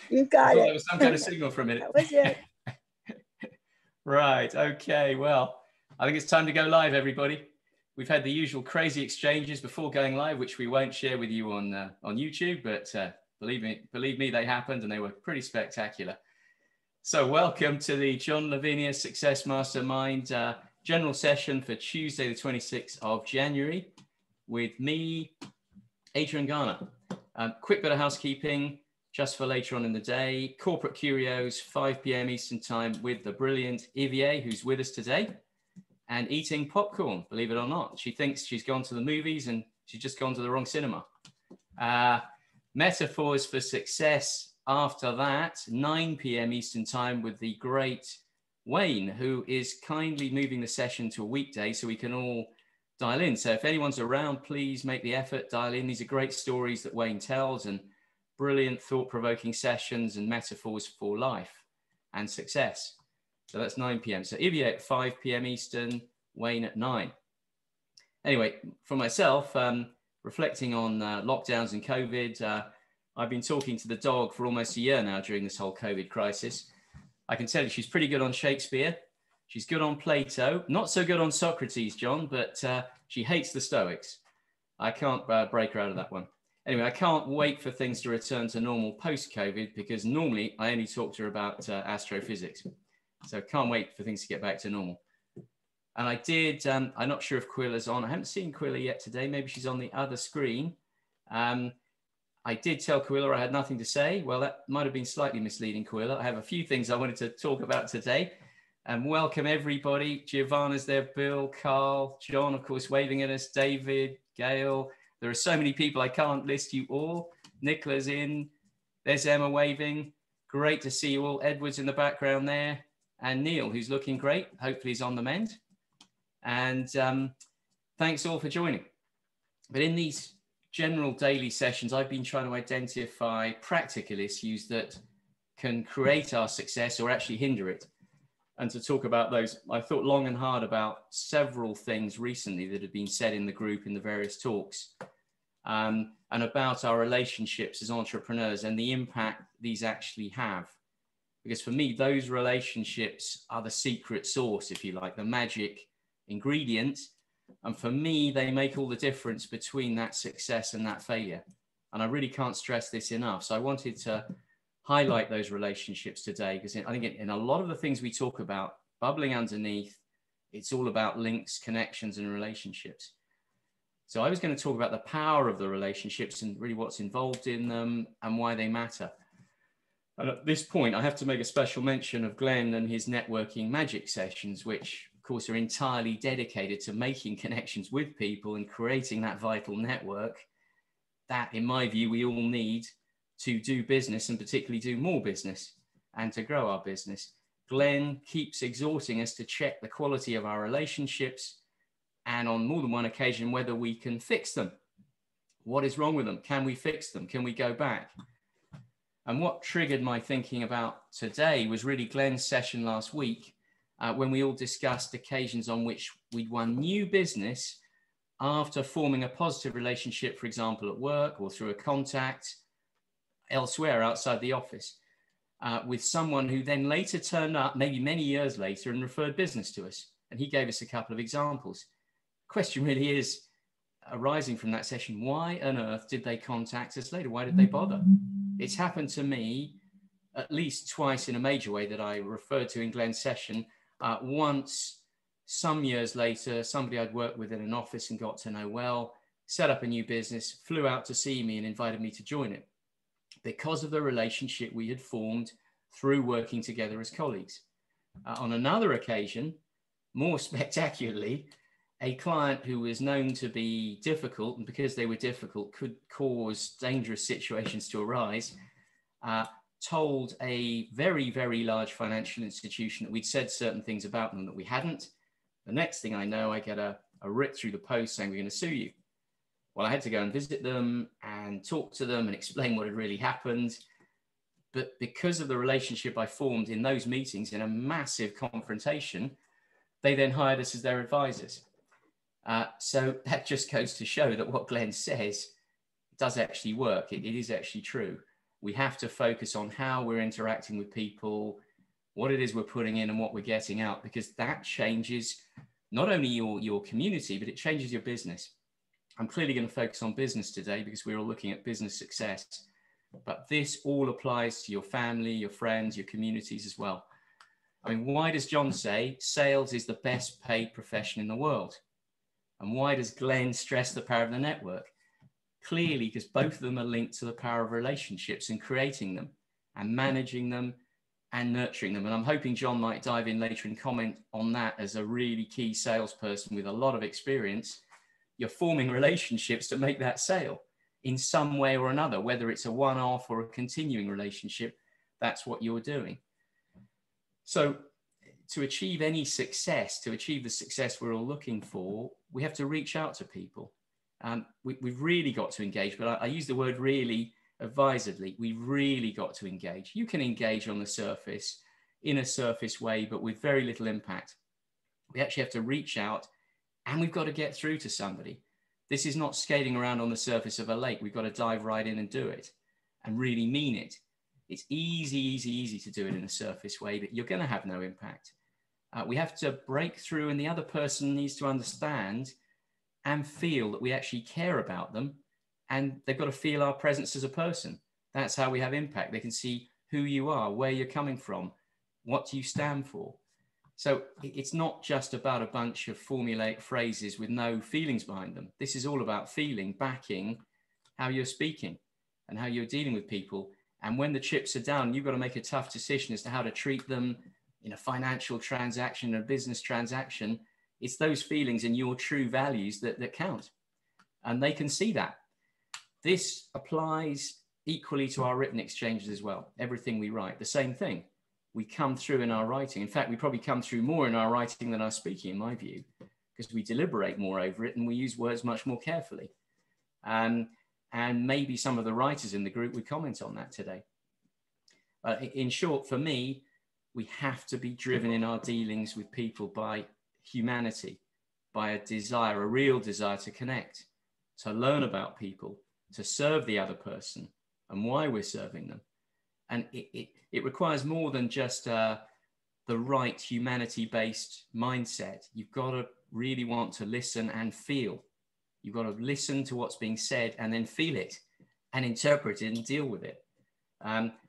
You got I thought it. that was some kind of signal for a minute. That was it. Right. Okay. Well, I think it's time to go live, everybody. We've had the usual crazy exchanges before going live, which we won't share with you on YouTube, but believe me, they happened and they were pretty spectacular. So welcome to the John Lavenia Success Mastermind general session for Tuesday, the 26th of January with me, Adrian Garner. Quick bit of housekeeping just for later on in the day. Corporate Curios, 5 p.m. Eastern Time with the brilliant Evelyn, who's with us today. And eating popcorn, believe it or not. She thinks she's gone to the movies and she's just gone to the wrong cinema. Metaphors for Success after that, 9 p.m. Eastern Time with the great Wayne, who is kindly moving the session to a weekday so we can all dial in. So if anyone's around, please make the effort, dial in. These are great stories that Wayne tells and brilliant thought-provoking sessions and metaphors for life and success. So that's 9 p.m. So Ivy at 5 p.m. Eastern, Wayne at 9. Anyway, for myself, reflecting on lockdowns and COVID, I've been talking to the dog for almost a year now during this whole COVID crisis. I can tell you she's pretty good on Shakespeare. She's good on Plato, not so good on Socrates, John, but she hates the Stoics. I can't break her out of that one. Anyway, I can't wait for things to return to normal post-COVID because normally I only talk to her about astrophysics. So can't wait for things to get back to normal. And I did, I'm not sure if Quilla's on. I haven't seen Quilla yet today. Maybe she's on the other screen. I did tell Quilla I had nothing to say. Well, that might have been slightly misleading, Quilla. I have a few things I wanted to talk about today. And welcome everybody. Giovanna's there, Bill, Carl, John, of course, waving at us, David, Gail. There are so many people, I can't list you all. Nicola's in. There's Emma waving. Great to see you all. Edward's in the background there. And Neil, who's looking great. Hopefully he's on the mend. And thanks all for joining. But in these general daily sessions, I've been trying to identify practical issues that can create our success or actually hinder it. And to talk about those, I thought long and hard about several things recently that have been said in the group in the various talks, and about our relationships as entrepreneurs and the impact these actually have. Because for me, those relationships are the secret sauce, if you like, the magic ingredient. And for me, they make all the difference between that success and that failure. And I really can't stress this enough. So I wanted to highlight those relationships today, because I think in a lot of the things we talk about, bubbling underneath, it's all about links, connections, and relationships. So I was going to talk about the power of the relationships and really what's involved in them and why they matter. And at this point, I have to make a special mention of Glenn and his networking magic sessions, which of course are entirely dedicated to making connections with people and creating that vital network that, in my view, we all need to do business, and particularly do more business and to grow our business. Glenn keeps exhorting us to check the quality of our relationships, and on more than one occasion, whether we can fix them. What is wrong with them? Can we fix them? Can we go back? And what triggered my thinking about today was really Glenn's session last week, when we all discussed occasions on which we'd won new business after forming a positive relationship, for example, at work or through a contact elsewhere outside the office, with someone who then later turned up, maybe many years later, and referred business to us. And he gave us a couple of examples. The question really is, arising from that session, why on earth did they contact us later? Why did they bother? It's happened to me at least twice in a major way that I referred to in Glenn's session. Once, some years later, somebody I'd worked with in an office and got to know well, set up a new business, flew out to see me and invited me to join it because of the relationship we had formed through working together as colleagues. On another occasion, more spectacularly, a client who was known to be difficult, and because they were difficult could cause dangerous situations to arise, told a very, very large financial institution that we'd said certain things about them that we hadn't. The next thing I know, I get a rip through the post saying, we're going to sue you. Well, I had to go and visit them and talk to them and explain what had really happened. But because of the relationship I formed in those meetings, in a massive confrontation, they then hired us as their advisors. So that just goes to show that what Glenn says does actually work. It is actually true. We have to focus on how we're interacting with people, what it is we're putting in and what we're getting out, because that changes not only your community, but it changes your business. I'm clearly going to focus on business today because we're all looking at business success, but this all applies to your family, your friends, your communities as well. I mean, why does John say sales is the best paid profession in the world? And why does Glenn stress the power of the network? Clearly, because both of them are linked to the power of relationships and creating them and managing them and nurturing them. And I'm hoping John might dive in later and comment on that as a really key salesperson with a lot of experience. You're forming relationships to make that sale in some way or another, whether it's a one-off or a continuing relationship. That's what you're doing. So to achieve any success, to achieve the success we're all looking for, we have to reach out to people. We've really got to engage, but I use the word really advisedly. We've really got to engage. You can engage on the surface in a surface way, but with very little impact. We actually have to reach out, and we've got to get through to somebody. This is not skating around on the surface of a lake. We've got to dive right in and do it and really mean it. It's easy to do it in a surface way, but you're going to have no impact. We have to break through, and the other person needs to understand and feel that we actually care about them, and they've got to feel our presence as a person. That's how we have impact. They can see who you are, where you're coming from, what do you stand for. So it's not just about a bunch of formulaic phrases with no feelings behind them. This is all about feeling, backing how you're speaking and how you're dealing with people. And when the chips are down, you've got to make a tough decision as to how to treat them in a financial transaction, a business transaction. It's those feelings and your true values that count. And they can see that. This applies equally to our written exchanges as well. Everything we write, the same thing. We come through in our writing. In fact, we probably come through more in our writing than our speaking, in my view, because we deliberate more over it and we use words much more carefully. And maybe some of the writers in the group would comment on that today. In short, for me, we have to be driven in our dealings with people by humanity, by a desire, a real desire to connect, to learn about people, to serve the other person and why we're serving them. And it requires more than just the right humanity-based mindset. You've got to really want to listen and feel. You've got to listen to what's being said and then feel it and interpret it and deal with it.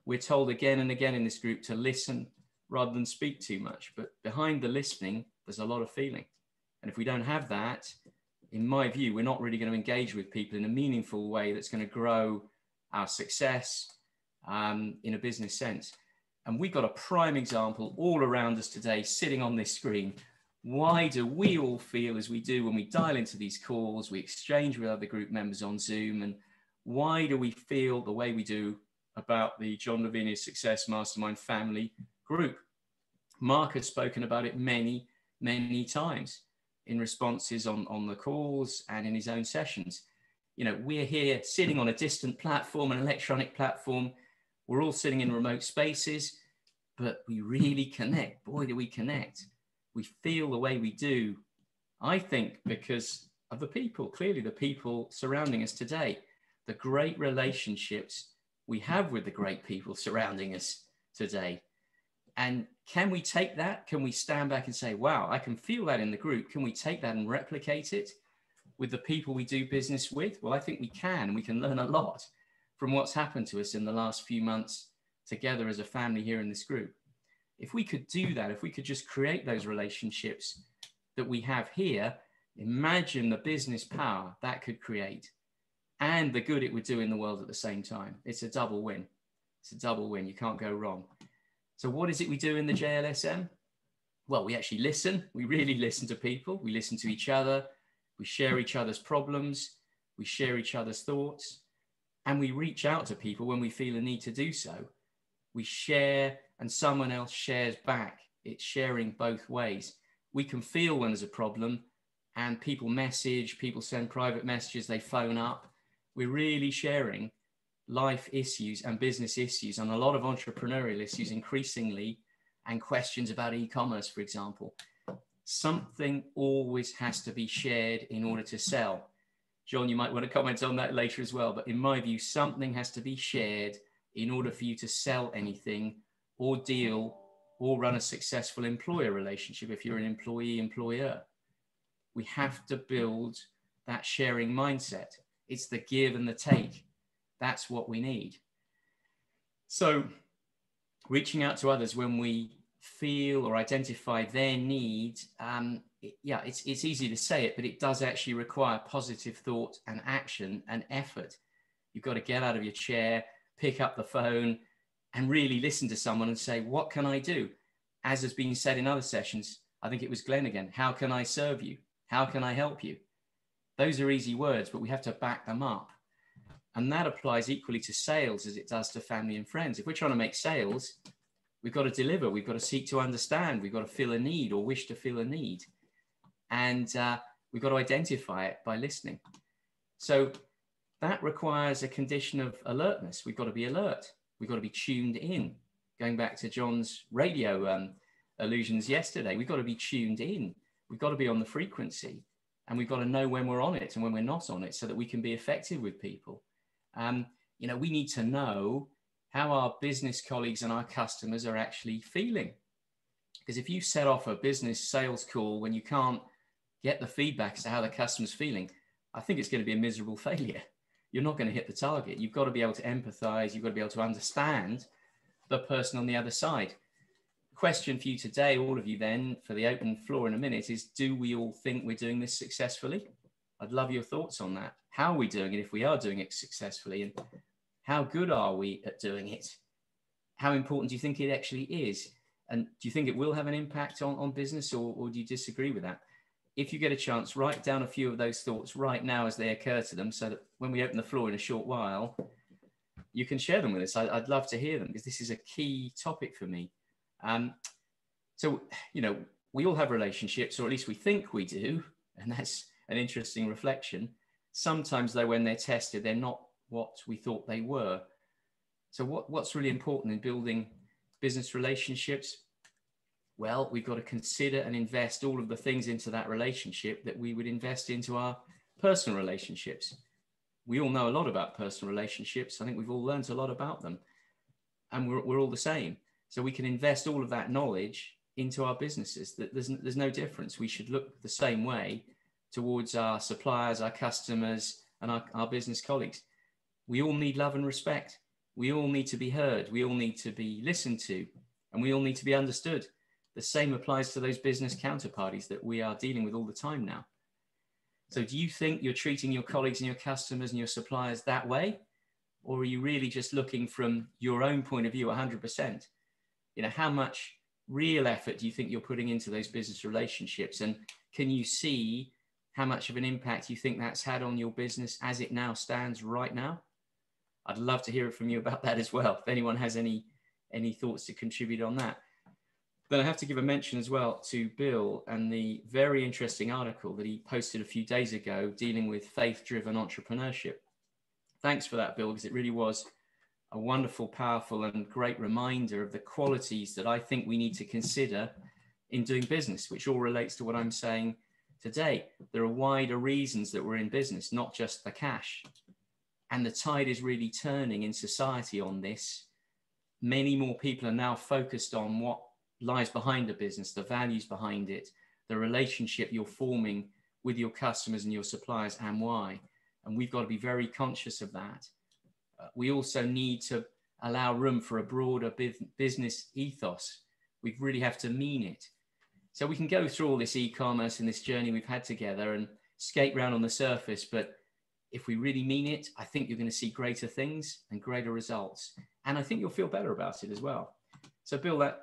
We're told again and again in this group to listen rather than speak too much. But behind the listening, there's a lot of feeling. And if we don't have that, in my view, we're not really going to engage with people in a meaningful way that's going to grow our success in a business sense. And we've got a prime example all around us today sitting on this screen. Why do we all feel as we do when we dial into these calls, we exchange with other group members on Zoom, and why do we feel the way we do about the John Lavenia Success Mastermind family group? Mark has spoken about it many times in responses on the calls and in his own sessions. You know, we're here sitting on a distant platform, an electronic platform. We're all sitting in remote spaces, but we really connect. Boy, do we connect. We feel the way we do, I think, because of the people, clearly the people surrounding us today, the great relationships we have with the great people surrounding us today. And can we take that? Can we stand back and say, wow, I can feel that in the group. Can we take that and replicate it with the people we do business with? Well, I think we can. We can learn a lot from what's happened to us in the last few months together as a family here in this group. If we could do that, if we could just create those relationships that we have here, imagine the business power that could create and the good it would do in the world at the same time. It's a double win. It's a double win. You can't go wrong. So what is it we do in the JLSM? Well, we actually listen. We really listen to people. We listen to each other. We share each other's problems. We share each other's thoughts. And we reach out to people when we feel a need to do so. We share and someone else shares back. It's sharing both ways. We can feel when there's a problem and people message, people send private messages, they phone up. We're really sharing life issues and business issues and a lot of entrepreneurial issues increasingly, and questions about e-commerce, for example. Something always has to be shared in order to sell. John, you might want to comment on that later as well, but in my view, something has to be shared in order for you to sell anything or deal or run a successful employer relationship if you're an employee-employer. We have to build that sharing mindset. It's the give and the take. That's what we need. So reaching out to others when we feel or identify their need, it's easy to say it, but it does actually require positive thought and action and effort. You've got to get out of your chair, pick up the phone, and really listen to someone and say, what can I do? As has been said in other sessions, I think it was Glenn again, how can I serve you? How can I help you? Those are easy words, but we have to back them up. And that applies equally to sales as it does to family and friends. If we're trying to make sales, we've got to deliver. We've got to seek to understand. We've got to feel a need or wish to feel a need. And we've got to identify it by listening. So that requires a condition of alertness. We've got to be alert. We've got to be tuned in. Going back to John's radio allusions yesterday, we've got to be tuned in. We've got to be on the frequency, and we've got to know when we're on it and when we're not on it so that we can be effective with people. We need to know how our business colleagues and our customers are actually feeling. Because if you set off a business sales call when you can't get the feedback as to how the customer's feeling, I think it's going to be a miserable failure. You're not going to hit the target. You've got to be able to empathize. You've got to be able to understand the person on the other side. Question for you today, all of you then, for the open floor in a minute, is do we all think we're doing this successfully? I'd love your thoughts on that. How are we doing it if we are doing it successfully? And how good are we at doing it? How important do you think it actually is? And do you think it will have an impact on business, or do you disagree with that? If you get a chance, write down a few of those thoughts right now as they occur to them, so that when we open the floor in a short while, you can share them with us. I'd love to hear them, because this is a key topic for me. We all have relationships, or at least we think we do, and that's an interesting reflection. Sometimes, though, when they're tested, they're not what we thought they were. So what's really important in building business relationships? Well, we've got to consider and invest all of the things into that relationship that we would invest into our personal relationships. We all know a lot about personal relationships. I think we've all learned a lot about them, and we're all the same. So we can invest all of that knowledge into our businesses. There's no difference. We should look the same way towards our suppliers, our customers, and our business colleagues. We all need love and respect. We all need to be heard. We all need to be listened to, and we all need to be understood. The same applies to those business counterparties that we are dealing with all the time now. So do you think you're treating your colleagues and your customers and your suppliers that way? Or are you really just looking from your own point of view 100%? How much real effort do you think you're putting into those business relationships? And can you see how much of an impact you think that's had on your business as it now stands right now? I'd love to hear it from you about that as well. If anyone has any thoughts to contribute on that. Then I have to give a mention as well to Bill and the very interesting article that he posted a few days ago dealing with faith-driven entrepreneurship. Thanks for that, Bill, because it really was a wonderful, powerful, and great reminder of the qualities that I think we need to consider in doing business, which all relates to what I'm saying today. There are wider reasons that we're in business, not just the cash. And the tide is really turning in society on this. Many more people are now focused on what lies behind a business, the values behind it, the relationship you're forming with your customers and your suppliers, and why. And we've got to be very conscious of that. We also need to allow room for a broader business ethos. We really have to mean it. So we can go through all this e-commerce and this journey we've had together and skate around on the surface, but if we really mean it, I think you're going to see greater things and greater results. And I think you'll feel better about it as well. So Bill, that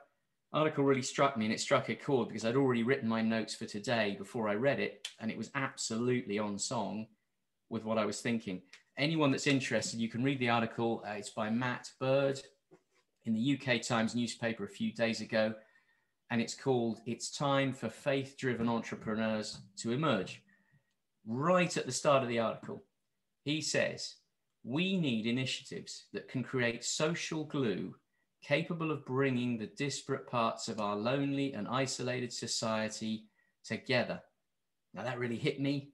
article really struck me, and it struck a chord because I'd already written my notes for today before I read it, and it was absolutely on song with what I was thinking. Anyone that's interested, you can read the article. It's by Matt Bird in the UK Times newspaper a few days ago, and it's called "It's Time for Faith-Driven Entrepreneurs to Emerge." Right at the start of the article, he says, we need initiatives that can create social glue capable of bringing the disparate parts of our lonely and isolated society together. Now that really hit me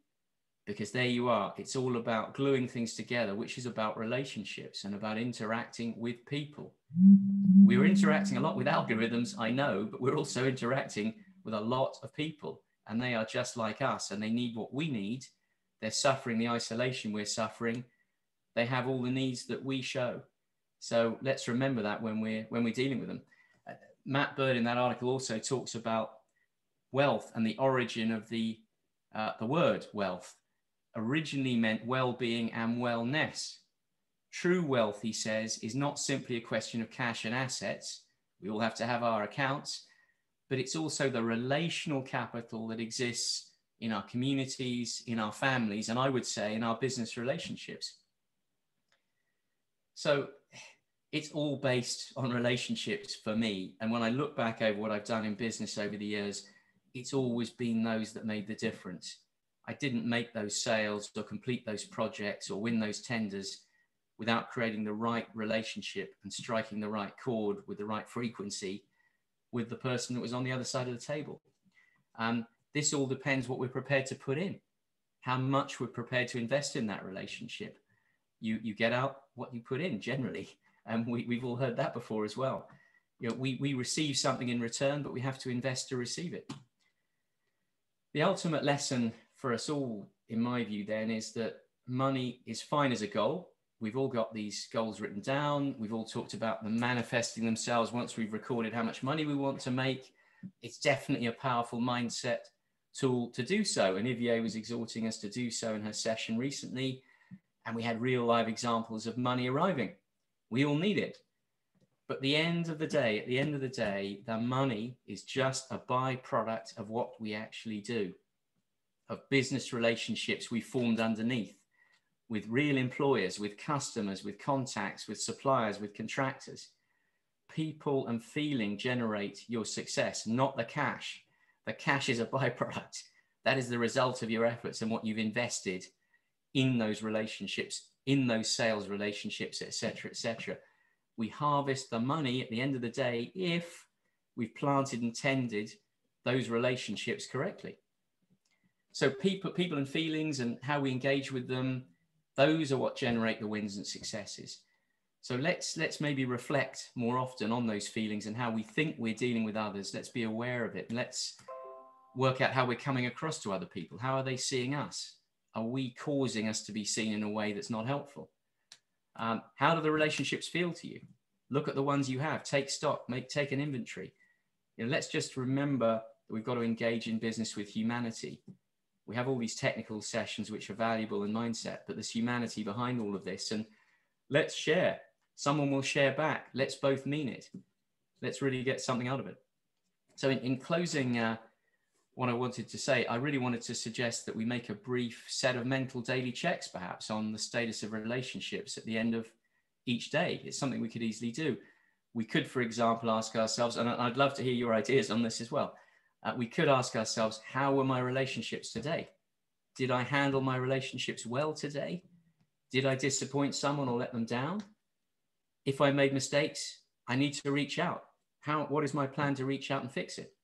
because there you are. It's all about gluing things together, which is about relationships and about interacting with people. We're interacting a lot with algorithms, I know, but we're also interacting with a lot of people, and they are just like us, and they need what we need. They're suffering the isolation we're suffering. They have all the needs that we show. So let's remember that when we're dealing with them. Matt Bird in that article also talks about wealth and the origin of the word wealth. Originally meant well-being and wellness. True wealth, he says, is not simply a question of cash and assets. We all have to have our accounts, but it's also the relational capital that exists in our communities, in our families, and I would say in our business relationships. So it's all based on relationships for me. And when I look back over what I've done in business over the years, it's always been those that made the difference. I didn't make those sales or complete those projects or win those tenders without creating the right relationship and striking the right chord with the right frequency with the person that was on the other side of the table. This all depends what we're prepared to put in, how much we're prepared to invest in that relationship. You get out what you put in generally. And we've all heard that before as well. You know, we receive something in return, but we have to invest to receive it. The ultimate lesson for us all, in my view, then, is that money is fine as a goal. We've all got these goals written down. We've all talked about them manifesting themselves once we've recorded how much money we want to make. It's definitely a powerful mindset tool to do so. And Ivier was exhorting us to do so in her session recently. And we had real live examples of money arriving. We all need it. But at the end of the day, the money is just a byproduct of what we actually do, of business relationships we formed underneath with real employers, with customers, with contacts, with suppliers, with contractors. People and feeling generate your success, not the cash. The cash is a byproduct. That is the result of your efforts and what you've invested in those relationships, in those sales relationships, etc., etc. We harvest the money at the end of the day if we've planted and tended those relationships correctly. So people and feelings and how we engage with them, those are what generate the wins and successes. So let's maybe reflect more often on those feelings and how we think we're dealing with others. Let's be aware of it. And let's work out how we're coming across to other people. How are they seeing us? Are we causing us to be seen in a way that's not helpful? How do the relationships feel to you? Look at the ones you have. Take stock. Take an inventory. You know, let's just remember that we've got to engage in business with humanity. We have all these technical sessions which are valuable in mindset, but there's humanity behind all of this. And let's share. Someone will share back. Let's both mean it. Let's really get something out of it. So in closing, what I wanted to say, I really wanted to suggest that we make a brief set of mental daily checks, perhaps, on the status of relationships at the end of each day. It's something we could easily do. We could, for example, ask ourselves, and I'd love to hear your ideas on this as well. We could ask ourselves, how were my relationships today? Did I handle my relationships well today? Did I disappoint someone or let them down? If I made mistakes, I need to reach out. What is my plan to reach out and fix it?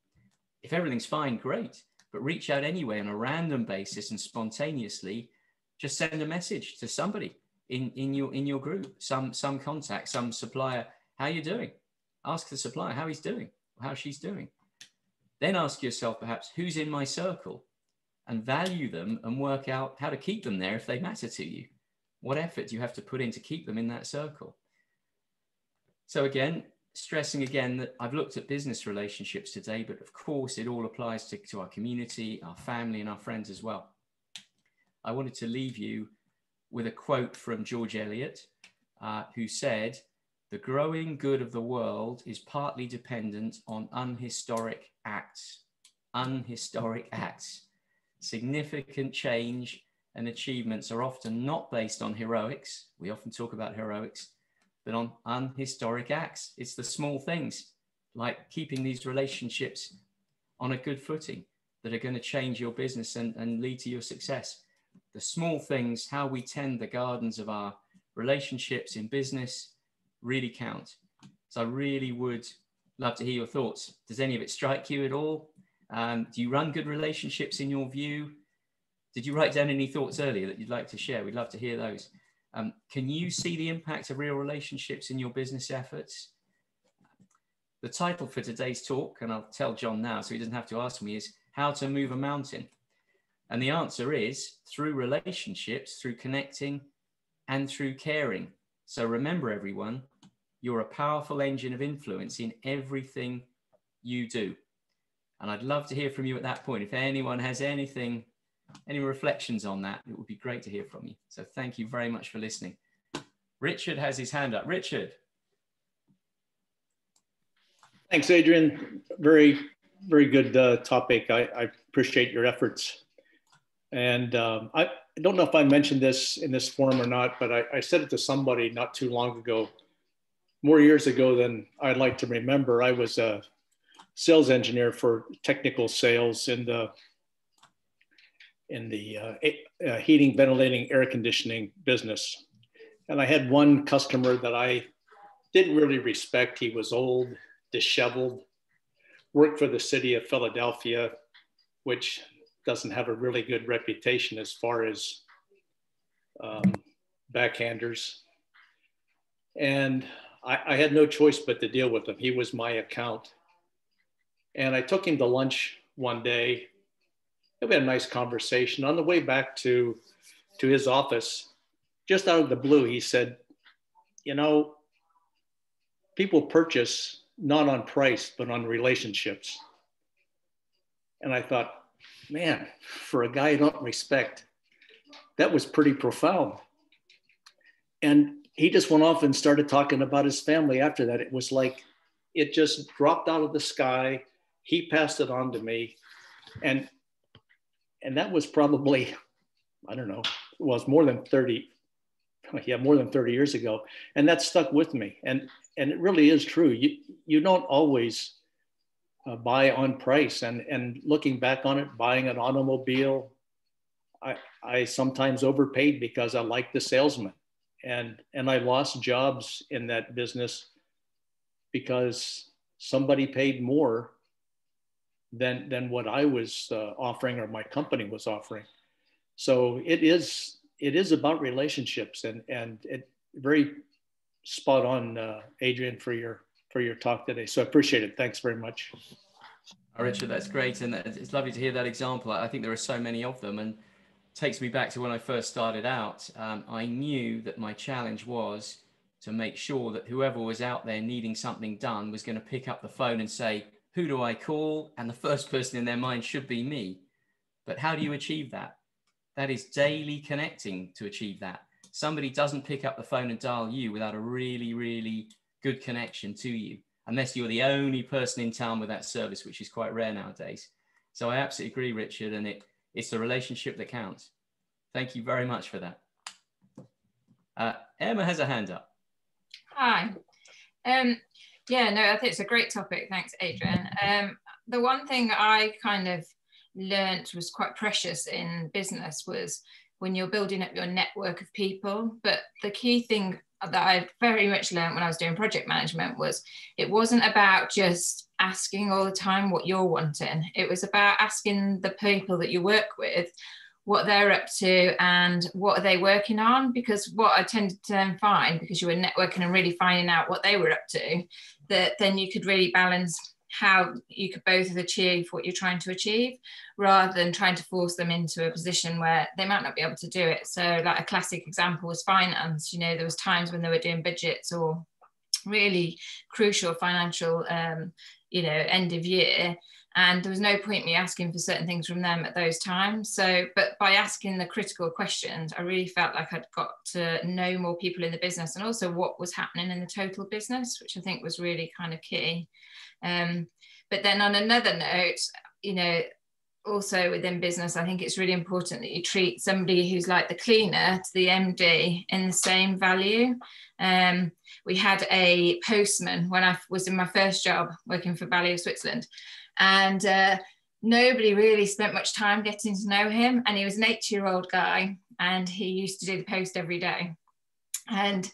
If everything's fine, great, but reach out anyway on a random basis and spontaneously. Just send a message to somebody in your group, some contact, some supplier. How are you doing? Ask the supplier how he's doing, how she's doing. Then ask yourself, perhaps, who's in my circle, and value them and work out how to keep them there if they matter to you. What effort do you have to put in to keep them in that circle? So again, stressing again that I've looked at business relationships today, but of course it all applies to our community, our family, and our friends as well. I wanted to leave you with a quote from George Eliot, who said, "The growing good of the world is partly dependent on unhistoric acts." Unhistoric acts. Significant change and achievements are often not based on heroics. We often talk about heroics, but on unhistoric acts. It's the small things, like keeping these relationships on a good footing, that are going to change your business and lead to your success. The small things, how we tend the gardens of our relationships in business, really count. So I really would love to hear your thoughts. Does any of it strike you at all? Do you run good relationships in your view? Did you write down any thoughts earlier that you'd like to share? We'd love to hear those. Can you see the impact of real relationships in your business efforts? The title for today's talk, and I'll tell John now so he doesn't have to ask me, is How to Move a Mountain. And the answer is through relationships, through connecting, and through caring. So remember, everyone, you're a powerful engine of influence in everything you do. And I'd love to hear from you at that point. If anyone has any reflections on that, it would be great to hear from you. So thank you very much for listening. Richard has his hand up. Richard. Thanks, Adrian. Very, very good topic. I appreciate your efforts. And I don't know if I mentioned this in this forum or not, but I said it to somebody not too long ago, more years ago than I'd like to remember. I was a sales engineer for technical sales in the heating, ventilating, air conditioning business. And I had one customer that I didn't really respect. He was old, disheveled, worked for the city of Philadelphia, which doesn't have a really good reputation as far as backhanders. And I had no choice but to deal with him. He was my account. And I took him to lunch one day. We had a nice conversation. On the way back to his office, just out of the blue, he said, you know, people purchase not on price, but on relationships. And I thought, man, for a guy I don't respect, that was pretty profound. And he just went off and started talking about his family after that. It was like, it just dropped out of the sky. He passed it on to me. And that was probably, I don't know, it was more than 30 years ago. And that stuck with me. And it really is true. You don't always buy on price. And looking back on it, buying an automobile, I sometimes overpaid because I liked the salesman. And I lost jobs in that business because somebody paid more than what I was offering or my company was offering. So it is about relationships, and it very spot on, Adrian, for your talk today. So I appreciate it. Thanks very much. Richard, that's great. And it's lovely to hear that example. I think there are so many of them, and takes me back to when I first started out. I knew that my challenge was to make sure that whoever was out there needing something done was going to pick up the phone and say, who do I call? And the first person in their mind should be me. But how do you achieve that? That is daily connecting to achieve that. Somebody doesn't pick up the phone and dial you without a really, really good connection to you, unless you're the only person in town with that service, which is quite rare nowadays. So I absolutely agree, Richard, and it's the relationship that counts. Thank you very much for that. Emma has a hand up. Hi. Yeah, no, I think it's a great topic. Thanks, Adrian. The one thing I kind of learned was quite precious in business was when you're building up your network of people. But the key thing that I very much learned when I was doing project management was it wasn't about just asking all the time what you're wanting. It was about asking the people that you work with what they're up to and what are they working on, because what I tended to then find, because you were networking and really finding out what they were up to, that then you could really balance how you could both achieve what you're trying to achieve, rather than trying to force them into a position where they might not be able to do it. So like a classic example was finance. You know, there was times when they were doing budgets or really crucial financial, end of year, and there was no point me asking for certain things from them at those times. So, but by asking the critical questions, I really felt like I'd got to know more people in the business and also what was happening in the total business, which I think was really kind of key. But then on another note, also within business, I think it's really important that you treat somebody who's like the cleaner to the MD in the same value. We had a postman when I was in my first job working for Valley of Switzerland, and nobody really spent much time getting to know him. And he was an 80-year-old guy, and he used to do the post every day. And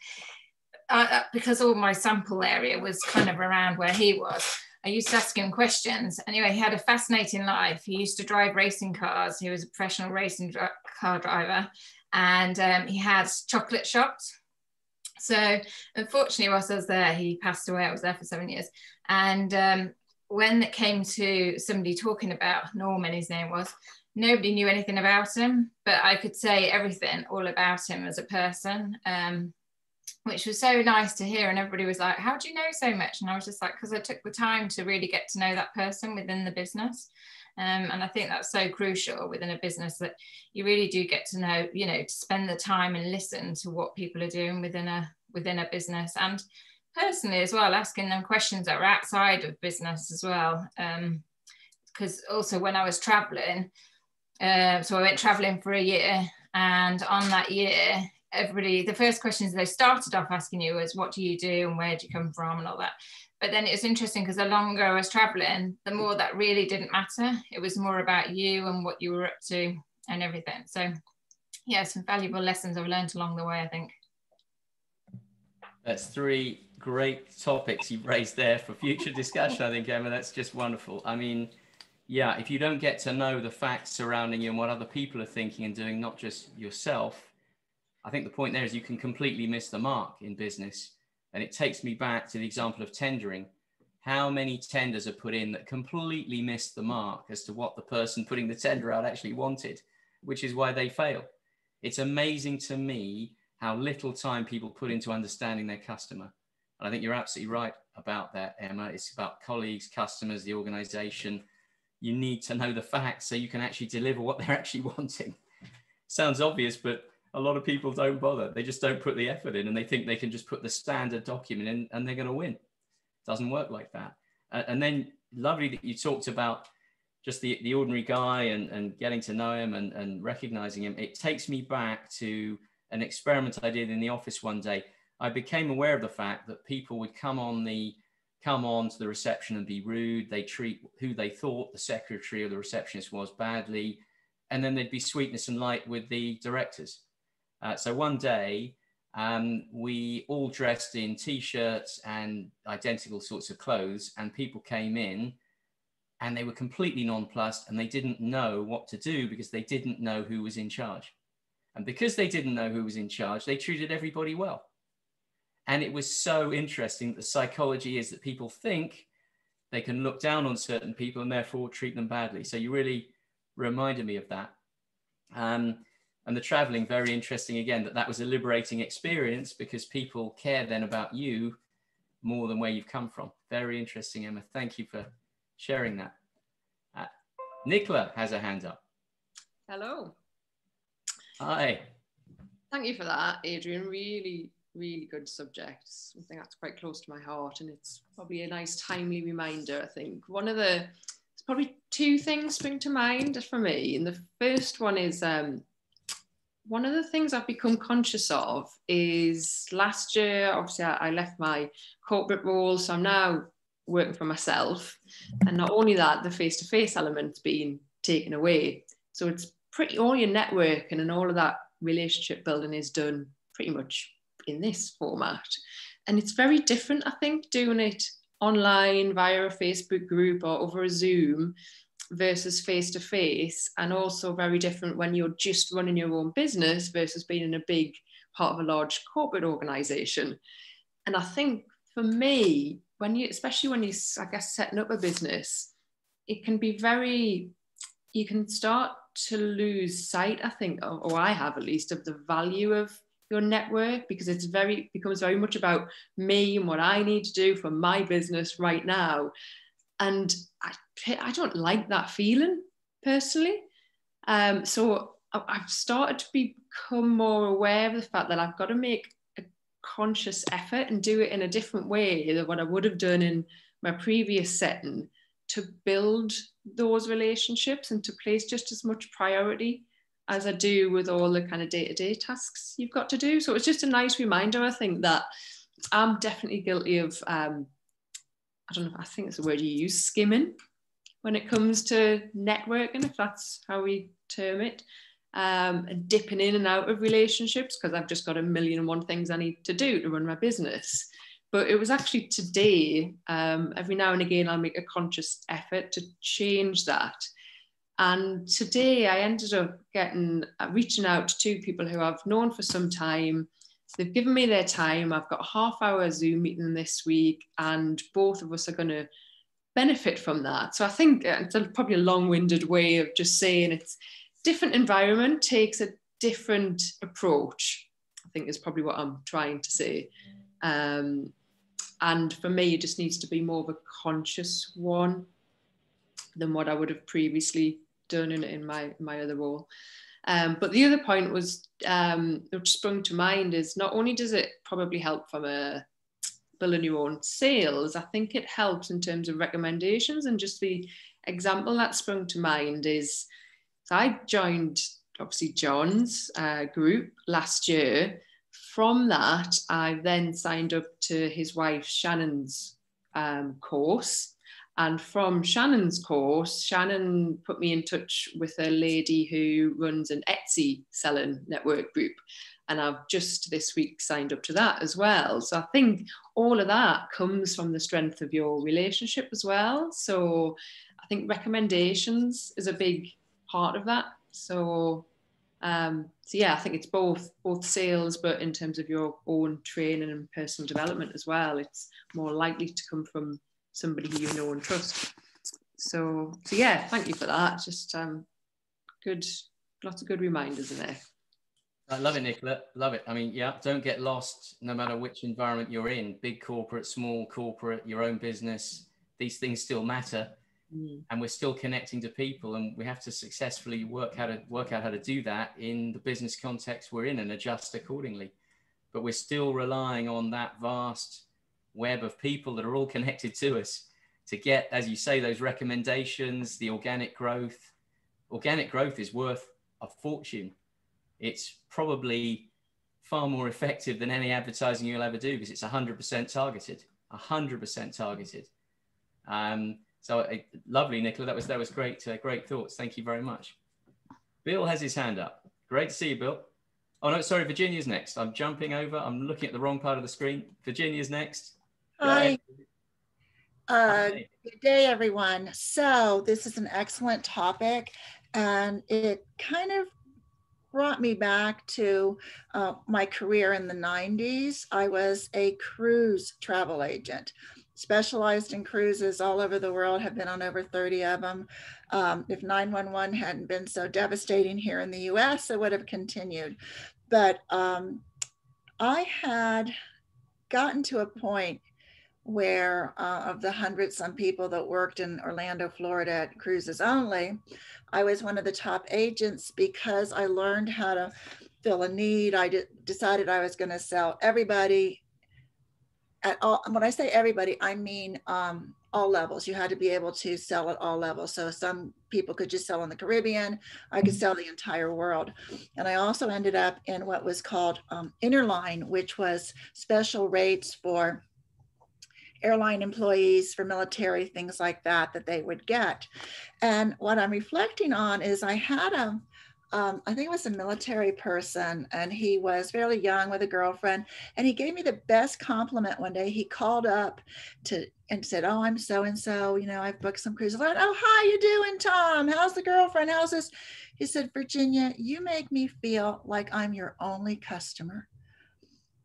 because all my sample area was kind of around where he was, I used to ask him questions. Anyway, he had a fascinating life. He used to drive racing cars. He was a professional racing car driver, and he had chocolate shops. So unfortunately, whilst I was there, he passed away. I was there for 7 years. And when it came to somebody talking about Norman, his name was, nobody knew anything about him, but I could say everything all about him as a person, which was so nice to hear. And everybody was like, how do you know so much? And I was just like, because I took the time to really get to know that person within the business. And I think that's so crucial within a business, that you really do get to know, you know, to spend the time and listen to what people are doing within a business, and personally as well, asking them questions that are outside of business as well. Because also when I was traveling, so I went traveling for a year, and on that year, everybody, the first questions they started off asking you was, what do you do and where do you come from and all that. But then it was interesting, because the longer I was traveling, the more that really didn't matter. It was more about you and what you were up to and everything. So yeah, some valuable lessons I've learned along the way, I think. That's 3 great topics you've raised there for future discussion, I think, Emma. That's just wonderful. I mean, yeah, if you don't get to know the facts surrounding you and what other people are thinking and doing, not just yourself, I think the point there is you can completely miss the mark in business. And it takes me back to the example of tendering. How many tenders are put in that completely missed the mark as to what the person putting the tender out actually wanted, which is why they fail. It's amazing to me how little time people put into understanding their customer. And I think you're absolutely right about that, Emma. It's about colleagues, customers, the organization. You need to know the facts so you can actually deliver what they're actually wanting. Sounds obvious, but a lot of people don't bother. They just don't put the effort in, and they think they can just put the standard document in and they're going to win. It doesn't work like that. And then lovely that you talked about just the ordinary guy and getting to know him and recognizing him. It takes me back to an experiment I did in the office one day. I became aware of the fact that people would come on to the reception and be rude. They treat who they thought the secretary or the receptionist was badly. And then there'd be sweetness and light with the directors. So one day, we all dressed in T-shirts and identical sorts of clothes, and people came in and they were completely nonplussed, and they didn't know what to do because they didn't know who was in charge. And because they didn't know who was in charge, they treated everybody well. And it was so interesting that the psychology is that people think they can look down on certain people and therefore treat them badly. So you really reminded me of that. And the traveling, very interesting again, that was a liberating experience because people care then about you more than where you've come from. Very interesting, Emma. Thank you for sharing that. Nicola has a hand up. Hello. Hi. Thank you for that, Adrian. Really, really good subject. Something that's quite close to my heart, and it's probably a nice timely reminder, I think. There's probably 2 things spring to mind for me. And the first one is, one of the things I've become conscious of is last year, obviously I left my corporate role, so I'm now working for myself. And not only that, the face-to-face element's been taken away. So it's pretty, all your networking and all of that relationship building is done pretty much in this format. And it's very different, I think, doing it online via a Facebook group or over a Zoom versus face-to-face, and also very different when you're just running your own business versus being in a big part of a large corporate organization. And I think for me, especially when you're, I guess, setting up a business, it can be you can start to lose sight, I think, or I have at least, of the value of your network, because it becomes very much about me and what I need to do for my business right now. And I don't like that feeling personally. So I've started to become more aware of the fact that I've got to make a conscious effort and do it in a different way than what I would have done in my previous setting, to build those relationships and to place just as much priority as I do with all the kind of day-to-day tasks you've got to do. So it's just a nice reminder, I think, that I'm definitely guilty of, I don't know, I think it's the word you use, skimming, when it comes to networking, if that's how we term it, and dipping in and out of relationships because I've just got a million and one things I need to do to run my business. But it was actually today, every now and again, I'll make a conscious effort to change that. And today I ended up reaching out to two people who I've known for some time. They've given me their time. I've got a half-hour Zoom meeting this week, and both of us are going to benefit from that. So I think it's probably a long-winded way of just saying it's different environment takes a different approach, I think is probably what I'm trying to say. And for me, it just needs to be more of a conscious one than what I would have previously done in my other role. But the other point was, which sprung to mind, is not only does it probably help from building your own sales, I think it helps in terms of recommendations. And just the example that sprung to mind is, so I joined obviously John's group last year. From that, I then signed up to his wife Shannon's course. And from Shannon's course, Shannon put me in touch with a lady who runs an Etsy selling network group. And I've just this week signed up to that as well. So I think all of that comes from the strength of your relationship as well. So I think recommendations is a big part of that. So yeah, I think it's both sales, but in terms of your own training and personal development as well, it's more likely to come from somebody who you know and trust. So yeah, thank you for that. Just good, lots of good reminders in there. I love it, Nicola. Love it. I mean, yeah, don't get lost no matter which environment you're in, big corporate, small corporate, your own business. These things still matter. And we're still connecting to people, and we have to successfully work out how to do that in the business context we're in and adjust accordingly. But we're still relying on that vast web of people that are all connected to us to get, as you say, those recommendations, the organic growth. Organic growth is worth a fortune. It's probably far more effective than any advertising you'll ever do because it's 100% targeted, 100% targeted. So lovely, Nicola. That was great. Great thoughts. Thank you very much. Bill has his hand up. Great to see you, Bill. Oh no, sorry. Virginia's next. I'm jumping over. I'm looking at the wrong part of the screen. Virginia's next. Hi. Good day, everyone. So this is an excellent topic, and it kind of brought me back to my career in the 90s. I was a cruise travel agent. Specialized in cruises all over the world, have been on over 30 of them. If 911 hadn't been so devastating here in the US, it would have continued. But I had gotten to a point where of the 100-some people that worked in Orlando, Florida at cruises only, I was one of the top agents because I learned how to fill a need. I decided I was going to sell everybody at all. When I say everybody, I mean all levels. You had to be able to sell at all levels. So some people could just sell in the Caribbean. I could sell the entire world. And I also ended up in what was called Interline, which was special rates for airline employees, for military, things like that they would get. And what I'm reflecting on is I had I think it was a military person, and he was fairly young with a girlfriend, and he gave me the best compliment one day. He called up and said, "Oh, I'm so-and-so, you know, I've booked some cruises." I went, "Oh, how you doing, Tom? How's the girlfriend? How's this?" He said, "Virginia, you make me feel like I'm your only customer,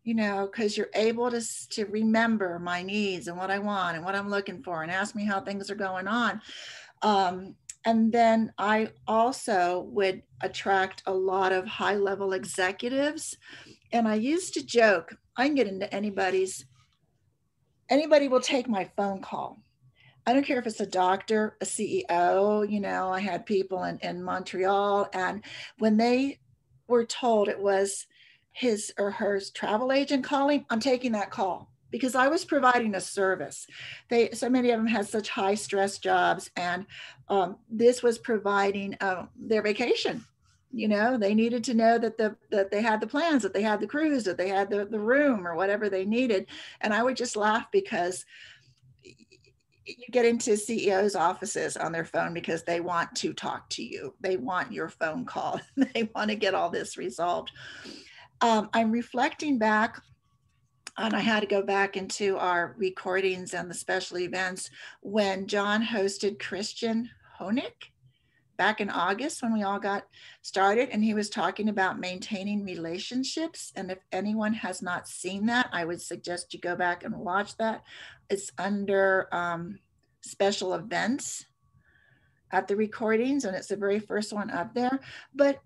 you know, because you're able to remember my needs and what I want and what I'm looking for and ask me how things are going on." And then I also would attract a lot of high-level executives. And I used to joke, I can get into anybody will take my phone call. I don't care if it's a doctor, a CEO, you know, I had people in Montreal, and when they were told it was his or her travel agent calling, I'm taking that call, because I was providing a service. So many of them had such high stress jobs, and this was providing their vacation. You know, they needed to know that they had the plans, that they had the cruise, that they had the room or whatever they needed. And I would just laugh because you get into CEOs' offices on their phone because they want to talk to you. They want your phone call. They want to get all this resolved. I'm reflecting back and I had to go back into our recordings and the special events when John hosted Christian Honig back in August when we all got started, and he was talking about maintaining relationships. And if anyone has not seen that, I would suggest you go back and watch that. It's under special events at the recordings, and it's the very first one up there. But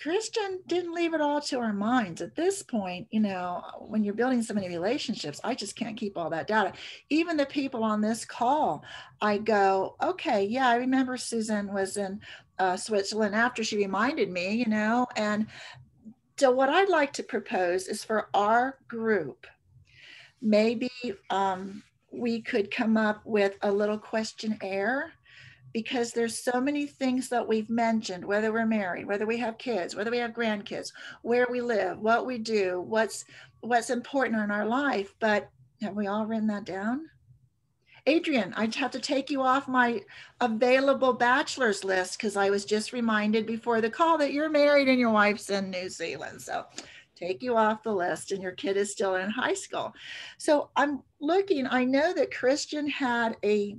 Christian didn't leave it all to our minds. At this point, you know, when you're building so many relationships, I just can't keep all that data. Even the people on this call, I go, okay, yeah, I remember Susan was in Switzerland after she reminded me, you know. And so what I'd like to propose is for our group, maybe we could come up with a little questionnaire, because there's so many things that we've mentioned, whether we're married, whether we have kids, whether we have grandkids, where we live, what we do, what's important in our life. But have we all written that down? Adrian, I'd have to take you off my available bachelor's list, because I was just reminded before the call that you're married and your wife's in New Zealand. So take you off the list, and your kid is still in high school. So I'm looking, I know that Christian had a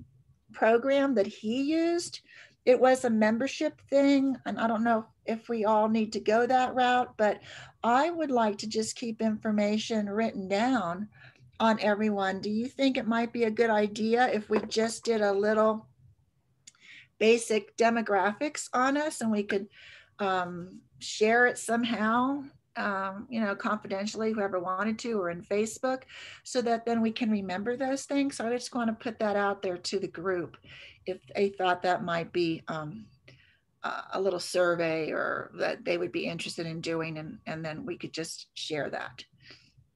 program that he used. It was a membership thing, and I don't know if we all need to go that route, but I would like to just keep information written down on everyone. Do you think it might be a good idea if we just did a little basic demographics on us, and we could share it somehow, you know, confidentially, whoever wanted to, or in Facebook, so that then we can remember those things? So I just want to put that out there to the group, if they thought that might be a little survey or that they would be interested in doing, and then we could just share that.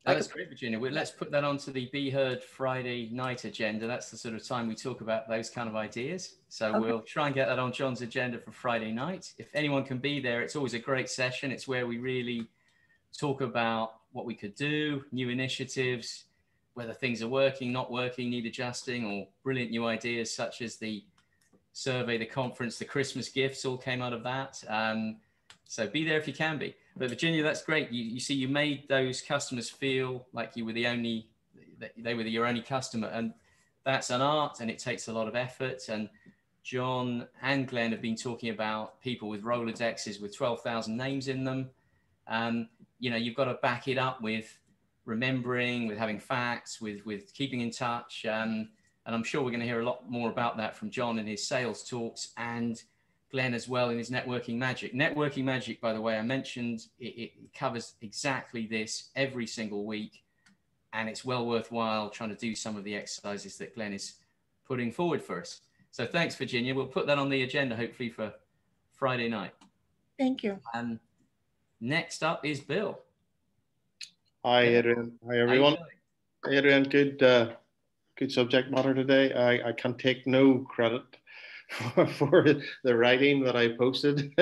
That's great, Virginia. Let's put that onto the Be Heard Friday night agenda. That's the sort of time we talk about those kind of ideas. So okay, we'll try and get that on John's agenda for Friday night. If anyone can be there, it's always a great session. It's where we really talk about what we could do, new initiatives, whether things are working, not working, need adjusting, or brilliant new ideas such as the survey, the conference, the Christmas gifts all came out of that. So be there if you can be. But Virginia, that's great. You see, you made those customers feel like you were they were your only customer, and that's an art, and it takes a lot of effort. And John and Glenn have been talking about people with Rolodexes with 12,000 names in them. You know, you've got to back it up with remembering, with having facts, with keeping in touch. And I'm sure we're going to hear a lot more about that from John in his sales talks, and Glenn as well in his networking magic. Networking magic, by the way, I mentioned, it covers exactly this every single week, and it's well worthwhile trying to do some of the exercises that Glenn is putting forward for us. So thanks, Virginia. We'll put that on the agenda, hopefully, for Friday night. Thank you. Next up is Bill. Hi, Adrian. Hi, everyone. Adrian, good subject matter today. I can take no credit for the writing that I posted.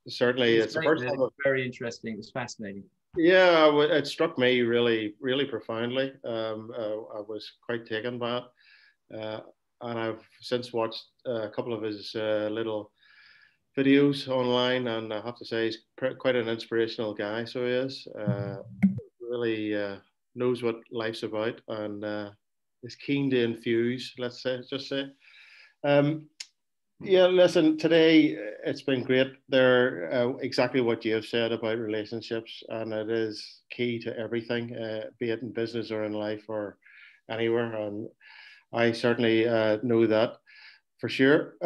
Certainly, it's the first time. Very interesting. It was fascinating. Yeah, it struck me really, really profoundly. I was quite taken by it, and I've since watched a couple of his little videos online, and I have to say he's quite an inspirational guy. So he is really knows what life's about, and is keen to infuse. Let's say. Yeah, listen, today it's been great. They're exactly what you have said about relationships, and it is key to everything, be it in business or in life or anywhere. And I certainly know that for sure.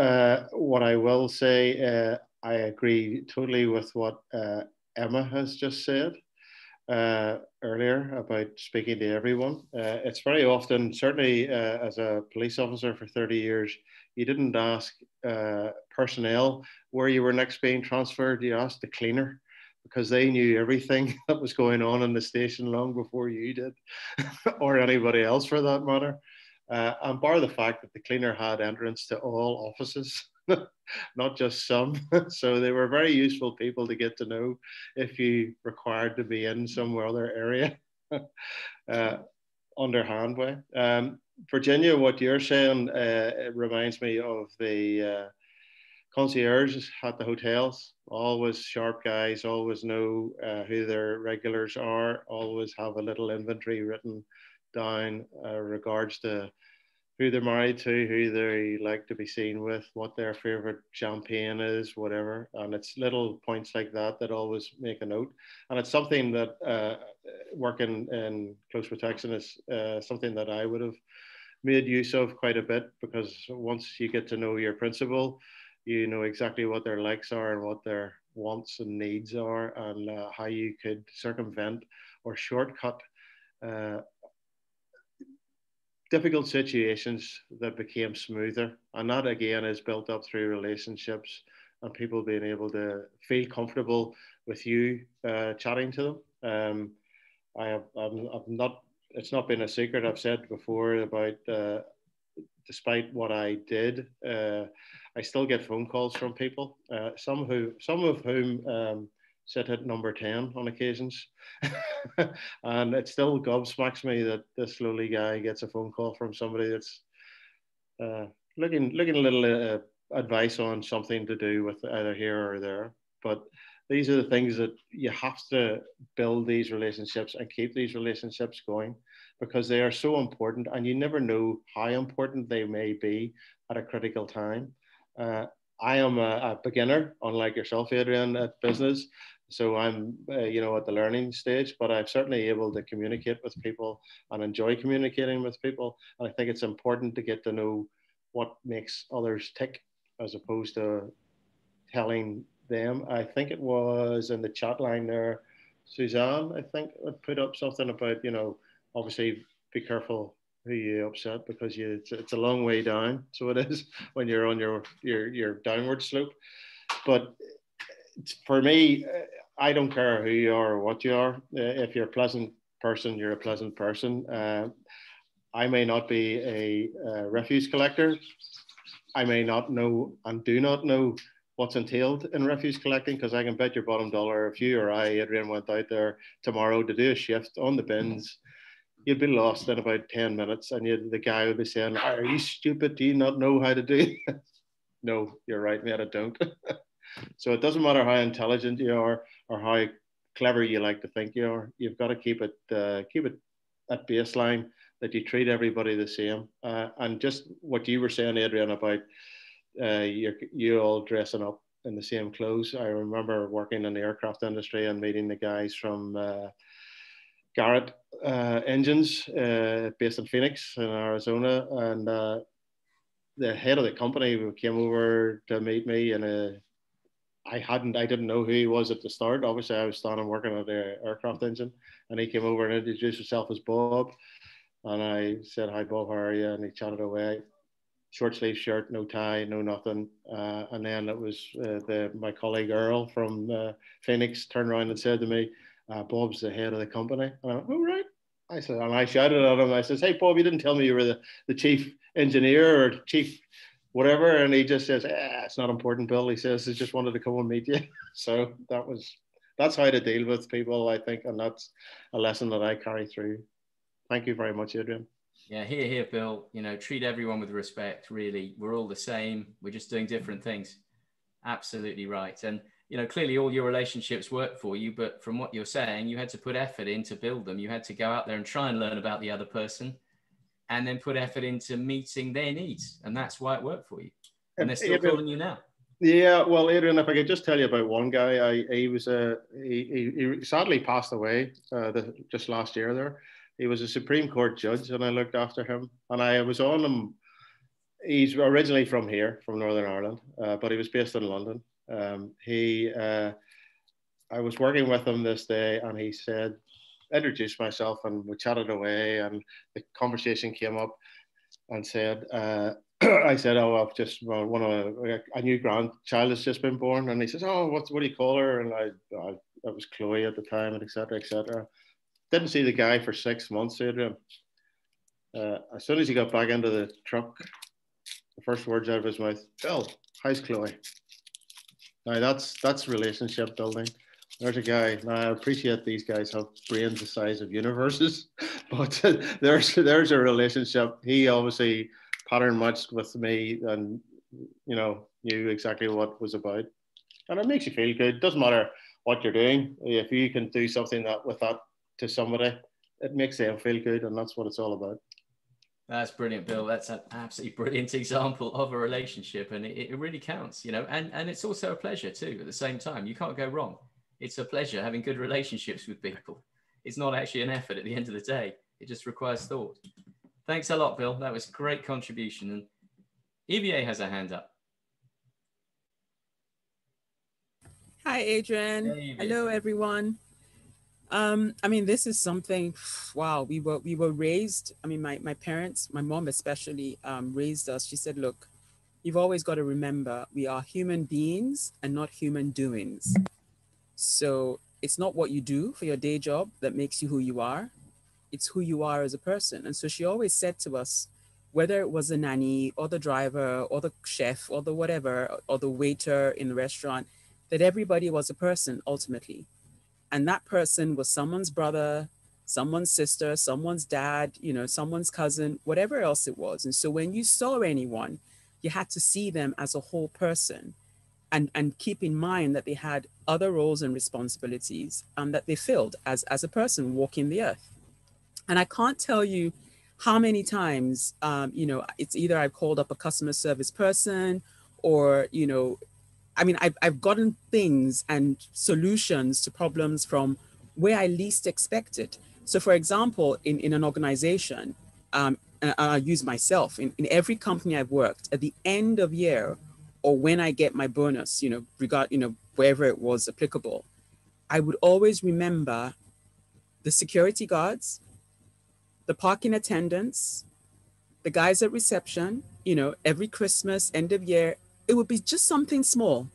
What I will say, I agree totally with what Emma has just said earlier about speaking to everyone. It's very often, certainly as a police officer for 30 years, you didn't ask personnel where you were next being transferred. You asked the cleaner, because they knew everything that was going on in the station long before you did, or anybody else for that matter. And bar the fact that the cleaner had entrance to all offices, not just some. So they were very useful people to get to know if you required to be in some other area, underhand way. Virginia, what you're saying it reminds me of the concierges at the hotels, always sharp guys, always know who their regulars are, always have a little inventory written down regards to who they're married to, who they like to be seen with, what their favorite champagne is, whatever. And it's little points like that that always make a note. And it's something that working in close protection is something that I would have made use of quite a bit, because once you get to know your principal, you know exactly what their likes are and what their wants and needs are, and how you could circumvent or shortcut difficult situations that became smoother. And that again is built up through relationships and people being able to feel comfortable with you chatting to them. I've not, it's not been a secret. I've said before about despite what I did, I still get phone calls from people, some of whom sit at number 10 on occasions. And it still gobsmacks me that this lowly guy gets a phone call from somebody that's looking a little advice on something to do with either here or there. But these are the things that you have to build these relationships and keep these relationships going, because they are so important, and you never know how important they may be at a critical time. I am a beginner, unlike yourself, Adrian, at business. So I'm, at the learning stage, but I'm certainly able to communicate with people and enjoy communicating with people. And I think it's important to get to know what makes others tick, as opposed to telling them. I think it was in the chat line there, Suzanne, I think, would put up something about, obviously be careful who you upset, because it's a long way down. So it is when you're on your downward slope. But for me, I don't care who you are or what you are. If you're a pleasant person, you're a pleasant person. I may not be a refuse collector. I may not know and do not know what's entailed in refuse collecting, because I can bet your bottom dollar if you or I, Adrian, went out there tomorrow to do a shift on the bins, you'd be lost in about 10 minutes, and the guy would be saying, "Are you stupid? Do you not know how to do it?" No, you're right, mate, I don't. So it doesn't matter how intelligent you are or how clever you like to think you are. You've got to keep it at baseline, that you treat everybody the same. And just what you were saying, Adrian, about you all dressing up in the same clothes. I remember working in the aircraft industry and meeting the guys from Garrett Engines, based in Phoenix in Arizona, and the head of the company came over to meet me, and I didn't know who he was at the start. Obviously, I was standing working at the aircraft engine, and he came over and introduced himself as Bob. And I said, "Hi, Bob, how are you?" And he chatted away. Short sleeve shirt, no tie, no nothing. And then it was my colleague Earl from Phoenix turned around and said to me, "Bob's the head of the company." And I went, "Oh, right." I said, and I shouted at him. I says, "Hey, Bob, you didn't tell me you were the chief engineer or chief whatever." And he just says, "It's not important, Bill." He says, "I just wanted to come and meet you." So that's how to deal with people, I think. And that's a lesson that I carry through. Thank you very much, Adrian. Yeah, here, Bill. Treat everyone with respect, really. We're all the same. We're just doing different things. Absolutely right. And, clearly all your relationships work for you, but from what you're saying, you had to put effort in to build them. You had to go out there and try and learn about the other person, and then put effort into meeting their needs. And that's why it worked for you. And they're still calling you now. Yeah, well, Adrian, if I could just tell you about one guy, he sadly passed away just last year there. He was a Supreme Court judge, and I looked after him. And I was on him. He's originally from here, from Northern Ireland, but he was based in London. I was working with him this day, and he said, introduced myself, and we chatted away, and the conversation came up, and said, I said, "Oh, I've just a new grandchild has just been born," and he says, "Oh, what do you call her?" And it was Chloe at the time, and etc., etc. Didn't see the guy for 6 months, Adrian. As soon as he got back into the truck, the first words out of his mouth, "Bill, how's Chloe?" Now that's relationship building. There's a guy. Now I appreciate these guys have brains the size of universes, but there's a relationship. He obviously pattern matched with me, and knew exactly what was about. And it makes you feel good. It doesn't matter what you're doing. If you can do something with that to somebody, it makes them feel good. And that's what it's all about. That's brilliant, Bill. That's an absolutely brilliant example of a relationship, and it really counts, and it's also a pleasure too at the same time. You can't go wrong. It's a pleasure having good relationships with people. It's not actually an effort at the end of the day. It just requires thought. Thanks a lot, Bill. That was a great contribution. And EVA has a hand up. Hi, Adrian. Hey, hello, everyone. This is something, wow, we were raised, my parents, my mom especially, raised us. She said, look, you've always got to remember we are human beings and not human doings. So it's not what you do for your day job that makes you who you are. It's who you are as a person. And so she always said to us, whether it was the nanny or the driver or the chef or the whatever, or the waiter in the restaurant, that everybody was a person ultimately. And that person was someone's brother, someone's sister, someone's dad, someone's cousin, whatever else it was. And so when you saw anyone, you had to see them as a whole person and keep in mind that they had other roles and responsibilities that they filled as a person walking the earth. And I can't tell you how many times, it's either I've called up a customer service person or, I've gotten things and solutions to problems from where I least expected. So for example, in an organization, and I'll use myself, in every company I've worked, at the end of year, or when I get my bonus, wherever it was applicable, I would always remember the security guards, the parking attendants, the guys at reception, every Christmas, end of year, it would be just something small.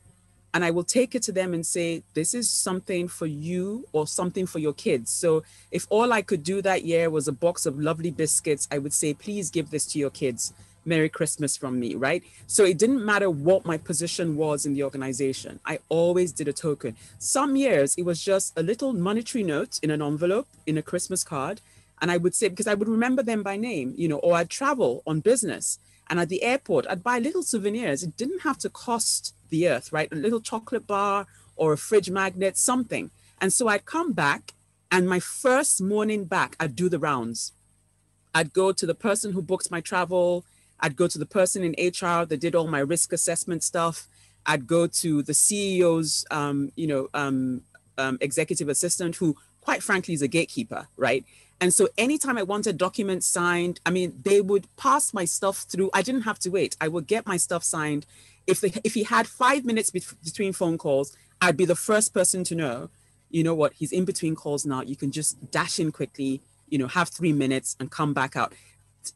And I will take it to them and say, this is something for you or something for your kids. So if all I could do that year was a box of lovely biscuits, I would say, please give this to your kids. Merry Christmas from me, right? So it didn't matter what my position was in the organization. I always did a token. Some years it was just a little monetary note in an envelope, in a Christmas card. And I would say, because I would remember them by name, or I'd travel on business. And at the airport, I'd buy little souvenirs. It didn't have to cost the earth, right? A little chocolate bar or a fridge magnet, something. And so I'd come back, and my first morning back, I'd do the rounds. I'd go to the person who booked my travel. I'd go to the person in HR that did all my risk assessment stuff. I'd go to the CEO's, executive assistant, who quite frankly is a gatekeeper, right? And so anytime I wanted documents signed, they would pass my stuff through. I didn't have to wait. I would get my stuff signed. If he had 5 minutes between phone calls, I'd be the first person to know, what, he's in between calls now. You can just dash in quickly, have 3 minutes and come back out.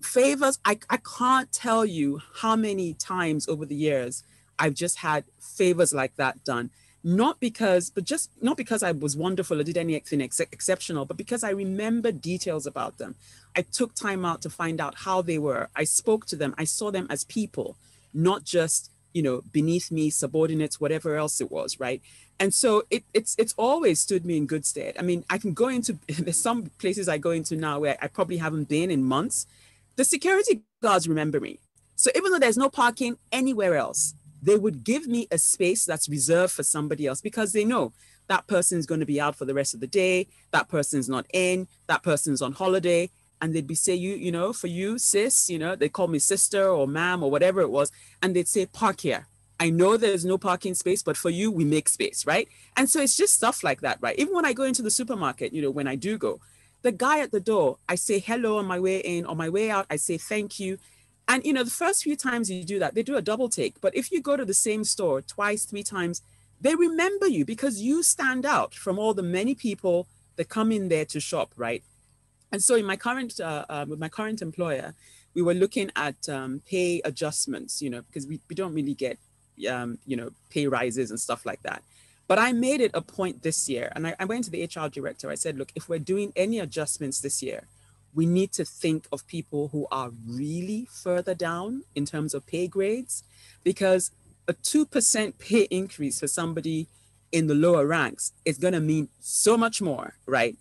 Favors, I can't tell you how many times over the years I've just had favors like that done. Not because I was wonderful or did anything exceptional, but because I remember details about them. I took time out to find out how they were. I spoke to them. I saw them as people, not just, beneath me, subordinates, whatever else it was, right? And so it's always stood me in good stead. I can go into, there's some places I go into now where I probably haven't been in months. The security guards remember me. So even though there's no parking anywhere else, they would give me a space that's reserved for somebody else because they know that person's going to be out for the rest of the day. That person's not in, that person's on holiday. And they'd be say, for you, sis, they call me sister or ma'am or whatever it was. And they'd say, park here. I know there's no parking space, but for you, we make space, right? And so it's just stuff like that, right? Even when I go into the supermarket, when I do go, the guy at the door, I say hello on my way in, on my way out, I say thank you. And, the first few times you do that, they do a double take. But if you go to the same store twice, 3 times, they remember you because you stand out from all the many people that come in there to shop, right? And so in my current, with my current employer, we were looking at pay adjustments, because we don't really get, pay rises and stuff like that. But I made it a point this year, and I went to the HR director. I said, look, if we're doing any adjustments this year, we need to think of people who are really further down in terms of pay grades, because a 2% pay increase for somebody in the lower ranks is going to mean so much more, right?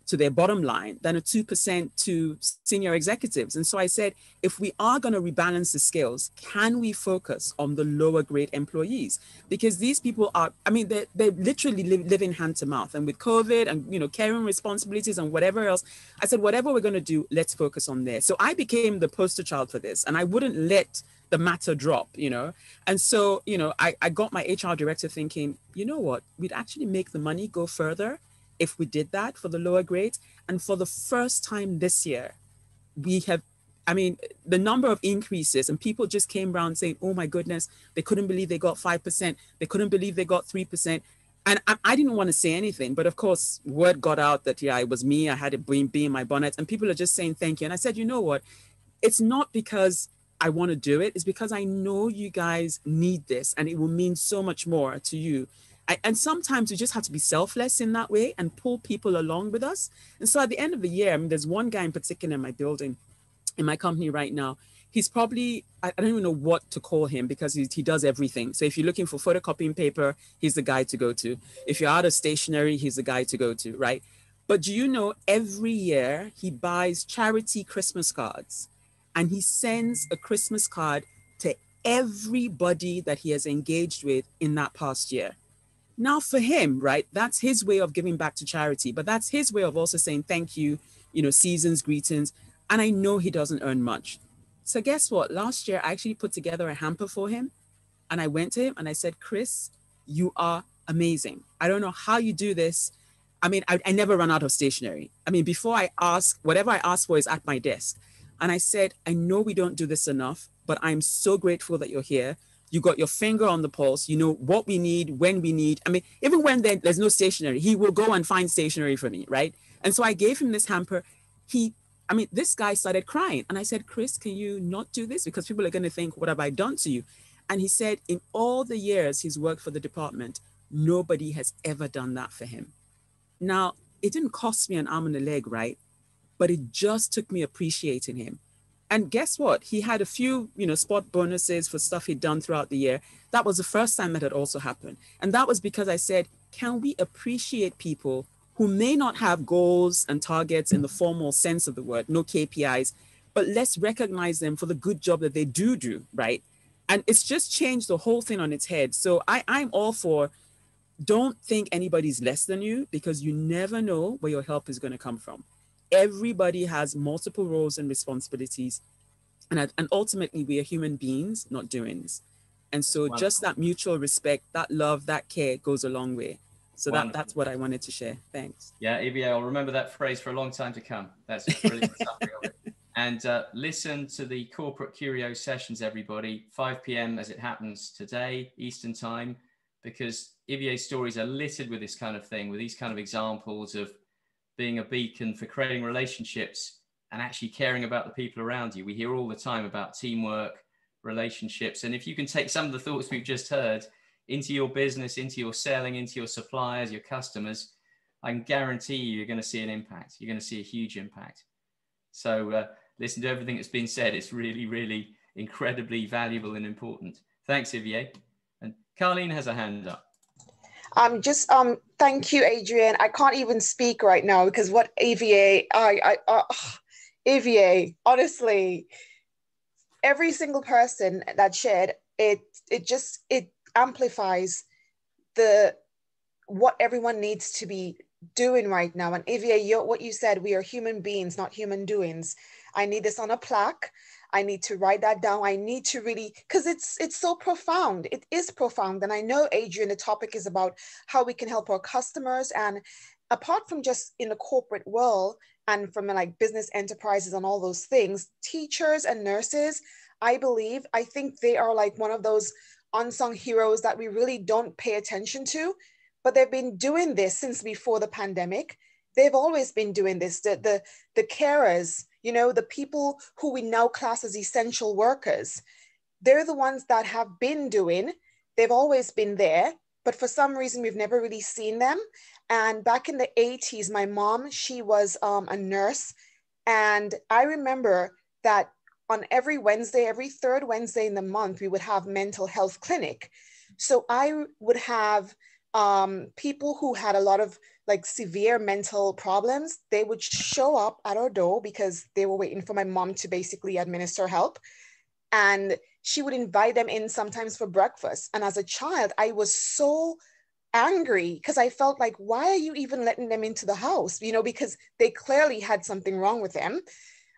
to their bottom line than a 2% to senior executives. And so I said, if we are going to rebalance the scales, can we focus on the lower grade employees? Because these people are, I mean, they literally living hand to mouth. And with COVID and, you know, carrying responsibilities and whatever else, I said, whatever we're going to do, let's focus on there. So I became the poster child for this, and I wouldn't let the matter drop, you know. And so, you know, I got my HR director thinking, you know what, we'd actually make the money go further if we did that for the lower grades. And for the first time this year, we have, I mean, the number of increases, and people just came around saying, oh my goodness, they couldn't believe they got 5%. They couldn't believe they got 3%. And I didn't want to say anything, but of course, word got out that, yeah, it was me. I had it be in my bonnet, and people are just saying thank you. And I said, you know what, it's not because I want to do it. It's because I know you guys need this, and it will mean so much more to you. And sometimes we just have to be selfless in that way and pull people along with us. And so at the end of the year, I mean, there's one guy in particular in my building, in my company right now. He's probably, I don't even know what to call him, because he does everything. So if you're looking for photocopying paper, he's the guy to go to. If you're out of stationery, he's the guy to go to, right? But do you know, every year he buys charity Christmas cards, and he sends a Christmas card to everybody that he has engaged with in that past year. Now for him, right, that's his way of giving back to charity, but that's his way of also saying thank you, you know, season's greetings. And I know he doesn't earn much. So guess what? Last year, I actually put together a hamper for him. And I went to him and I said, Chris, you are amazing. I don't know how you do this. I mean, I never run out of stationery. I mean, before I ask, whatever I ask for is at my desk. And I said, I know we don't do this enough, but I'm so grateful that you're here. You got your finger on the pulse. You know what we need, when we need. I mean, even when there's no stationery, he will go and find stationery for me, right? And so I gave him this hamper. This guy started crying. And I said, Chris, can you not do this? Because people are going to think, what have I done to you? And he said, in all the years he's worked for the department, nobody has ever done that for him. Now, it didn't cost me an arm and a leg, right? But it just took me appreciating him. And guess what? He had a few, spot bonuses for stuff he'd done throughout the year. That was the first time that had also happened. And that was because I said, can we appreciate people who may not have goals and targets in the formal sense of the word, no KPIs, but let's recognize them for the good job that they do, right? And it's just changed the whole thing on its head. So I'm all for, don't think anybody's less than you, because you never know where your help is going to come from. Everybody has multiple roles and responsibilities. And ultimately, we are human beings, not doings. And so just that mutual respect, that love, that care goes a long way. So that's what I wanted to share. Thanks. Yeah, EVA, I'll remember that phrase for a long time to come. That's a brilliant summary of it. And listen to the Corporate Curio sessions, everybody, 5 p.m. as it happens today, Eastern time, because EVA stories are littered with this kind of thing, with these kind of examples of being a beacon for creating relationships and actually caring about the people around you. We hear all the time about teamwork, relationships. And if you can take some of the thoughts we've just heard into your business, into your selling, into your suppliers, your customers, I can guarantee you're going to see an impact. You're going to see a huge impact. So listen to everything that's been said. It's really, really incredibly valuable and important. Thanks, Ivier. And Carlene has a hand up. Thank you, Adrian. I can't even speak right now because what AVA, AVA, honestly, every single person that shared, it amplifies what everyone needs to be doing right now. And AVA, what you said, we are human beings, not human doings. I need this on a plaque. I need to write that down. I need to really, because it's so profound. It is profound. And I know, Adrian, the topic is about how we can help our customers. And apart from just in the corporate world and from like business enterprises and all those things, teachers and nurses, I think they are like one of those unsung heroes that we really don't pay attention to, but they've been doing this since before the pandemic. They've always been doing this. The carers, the people who we now class as essential workers, they're the ones that have been doing, they've always been there, but for some reason we've never really seen them. And back in the 80s, my mom, she was a nurse. And I remember that on every third Wednesday in the month, we would have mental health clinic. So I would have people who had a lot of like severe mental problems, they would show up at our door because they were waiting for my mom to basically administer help. And she would invite them in sometimes for breakfast. And as a child, I was so angry because I felt like, why are you even letting them into the house? You know, because they clearly had something wrong with them.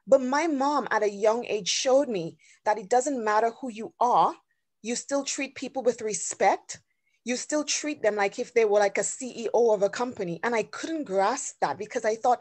But my mom at a young age showed me that it doesn't matter who you are, you still treat people with respect. You still treat them like if they were like a CEO of a company. And I couldn't grasp that because I thought,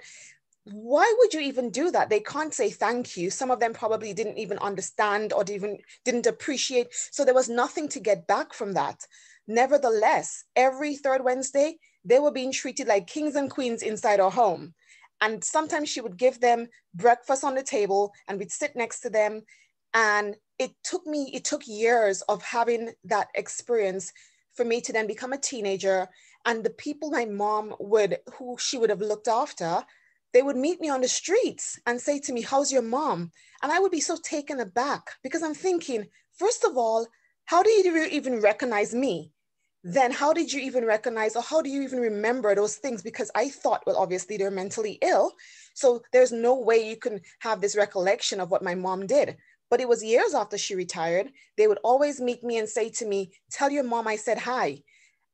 why would you even do that? They can't say thank you. Some of them probably didn't even understand or didn't appreciate. So there was nothing to get back from that. Nevertheless, every third Wednesday, they were being treated like kings and queens inside our home. And sometimes she would give them breakfast on the table and we'd sit next to them. And it took years of having that experience for me to then become a teenager. And the people my mom who she would have looked after, they would meet me on the streets and say to me, how's your mom? And I would be so taken aback because I'm thinking, first of all, how do you even recognize me? Then how did you even recognize, or how do you even remember those things? Because I thought, well, obviously they're mentally ill. So there's no way you can have this recollection of what my mom did. But it was years after she retired, they would always meet me and say to me, tell your mom I said hi.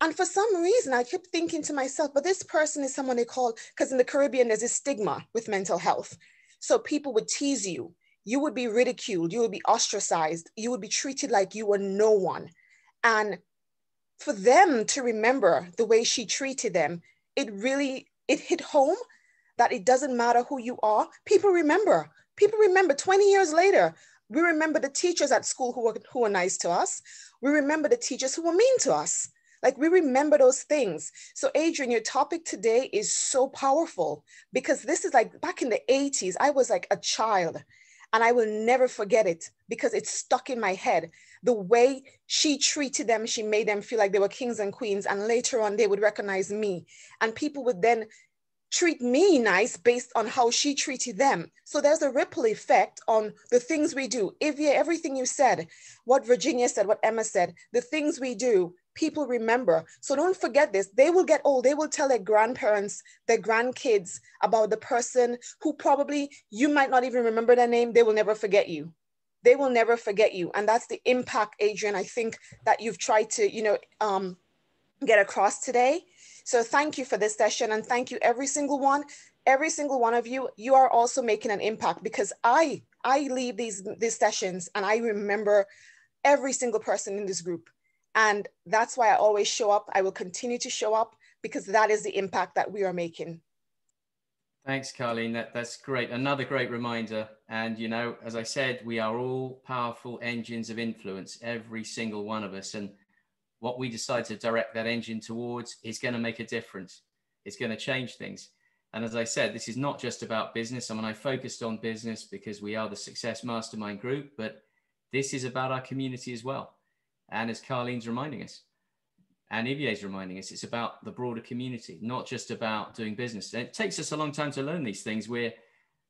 And for some reason, I kept thinking to myself, but this person is someone they call, because in the Caribbean, there's a stigma with mental health. So people would tease you. You would be ridiculed. You would be ostracized. You would be treated like you were no one. And for them to remember the way she treated them, it hit home that it doesn't matter who you are. People remember 20 years later. We remember the teachers at school who were nice to us. We remember the teachers who were mean to us. Like, we remember those things. So Adrian, your topic today is so powerful because this is like back in the 80s, I was like a child and I will never forget it because it's stuck in my head. The way she treated them, she made them feel like they were kings and queens. And later on, they would recognize me. And people would then treat me nice based on how she treated them. So there's a ripple effect on the things we do. Ivia, everything you said, what Virginia said, what Emma said, the things we do, people remember. So don't forget this. They will get old. They will tell their grandparents, their grandkids about the person who probably you might not even remember their name. They will never forget you. They will never forget you. And that's the impact, Adrian, I think that you've tried to, get across today. So thank you for this session, and thank you every single one of you. You are also making an impact because I leave these sessions and I remember every single person in this group. And that's why I always show up. I will continue to show up because that is the impact that we are making. Thanks, Carleen. That's great. Another great reminder. And, as I said, we are all powerful engines of influence, every single one of us. And what we decide to direct that engine towards is going to make a difference. It's going to change things. And as I said, this is not just about business. I focused on business because we are the Success Mastermind group, but this is about our community as well. And as Carleen's reminding us, and Ivier's reminding us, it's about the broader community, not just about doing business. And it takes us a long time to learn these things.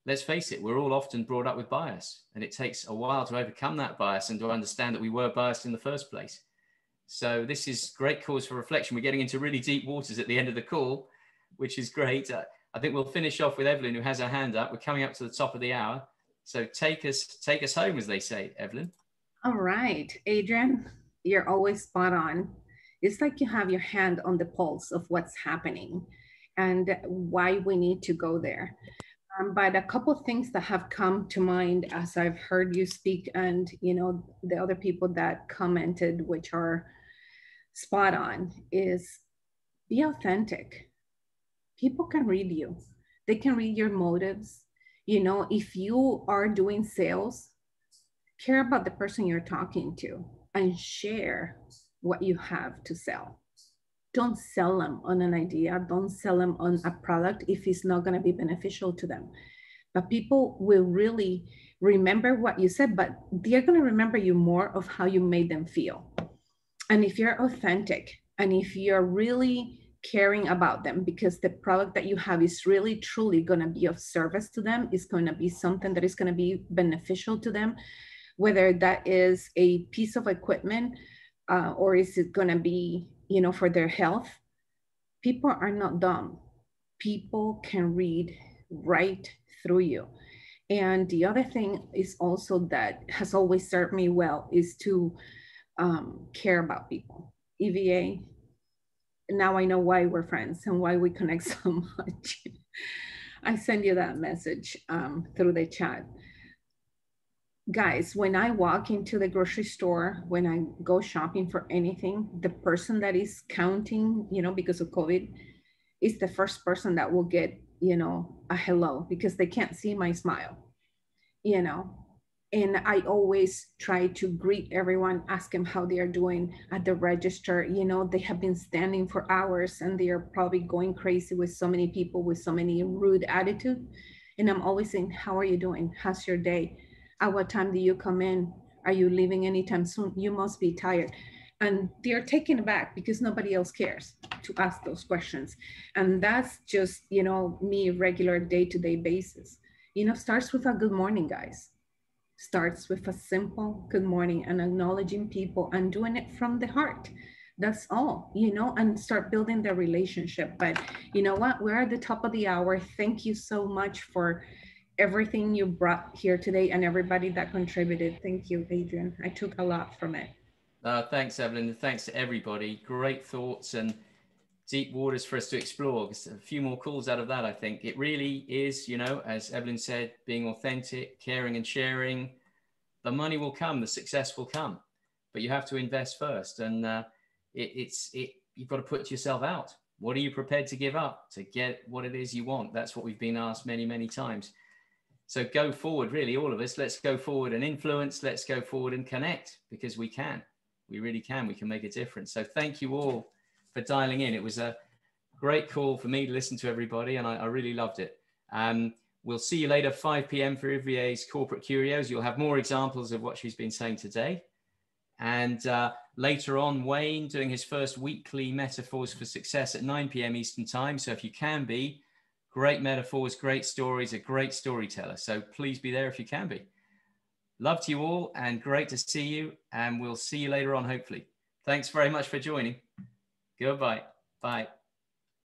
Let's face it, we're all often brought up with bias, and it takes a while to overcome that bias and to understand that we were biased in the first place. So this is great cause for reflection. We're getting into really deep waters at the end of the call, which is great. I think we'll finish off with Evelyn, who has her hand up. We're coming up to the top of the hour. So take us home, as they say, Evelyn. All right, Adrian, you're always spot on. It's like you have your hand on the pulse of what's happening and why we need to go there. But a couple of things that have come to mind as I've heard you speak and, the other people that commented, which are spot on, is be authentic. People can read you. They can read your motives. If you are doing sales, care about the person you're talking to and share what you have to sell. Don't sell them on an idea. Don't sell them on a product if it's not going to be beneficial to them. But people will really remember what you said, but they're going to remember you more of how you made them feel. And if you're authentic and if you're really caring about them because the product that you have is really truly going to be of service to them, is going to be something that is going to be beneficial to them, whether that is a piece of equipment or is it going to be, for their health. People are not dumb. people can read right through you. And the other thing is also that has always served me well is to care about people. EVA, now I know why we're friends and why we connect so much. I send you that message through the chat. Guys, when I walk into the grocery store, when I go shopping for anything, the person that is counting, you know, because of COVID, is the first person that will get, you know, a hello, because they can't see my smile, you know. And I always try to greet everyone, ask them how they are doing at the register. You know, they have been standing for hours and they are probably going crazy with so many people with so many rude attitude. And I'm always saying, how are you doing? How's your day? At what time do you come in? Are you leaving anytime soon? You must be tired. And they're taken aback because nobody else cares to ask those questions. And that's just, you know, me regular day-to-day basis. You know, starts with a good morning, guys. Starts with a simple good morning and acknowledging people and doing it from the heart. That's all, you know, and start building the relationship. But you know what? We're at the top of the hour. Thank you so much for everything you brought here today and everybody that contributed. Thank you, Adrian. I took a lot from it. Thanks, Evelyn. Thanks to everybody. Great thoughts and deep waters for us to explore. A few more calls out of that, I think. It really is, you know, as Evelyn said, being authentic, caring and sharing. The money will come, the success will come, but you have to invest first. And you've got to put yourself out. What are you prepared to give up to get what it is you want? That's what we've been asked many, many times. So go forward, really, all of us. Let's go forward and influence. Let's go forward and connect, because we can. We really can. We can make a difference. So thank you all for dialing in. It was a great call for me to listen to everybody, and I really loved it. We'll see you later, 5 p.m. for EVA's Corporate Curios. You'll have more examples of what she's been saying today. And later on, Wayne doing his first weekly Metaphors for Success at 9 p.m. Eastern Time. So if you can be, great metaphors, great stories, a great storyteller. So please be there if you can be. Love to you all and great to see you. And we'll see you later on, hopefully. Thanks very much for joining. Goodbye. Bye.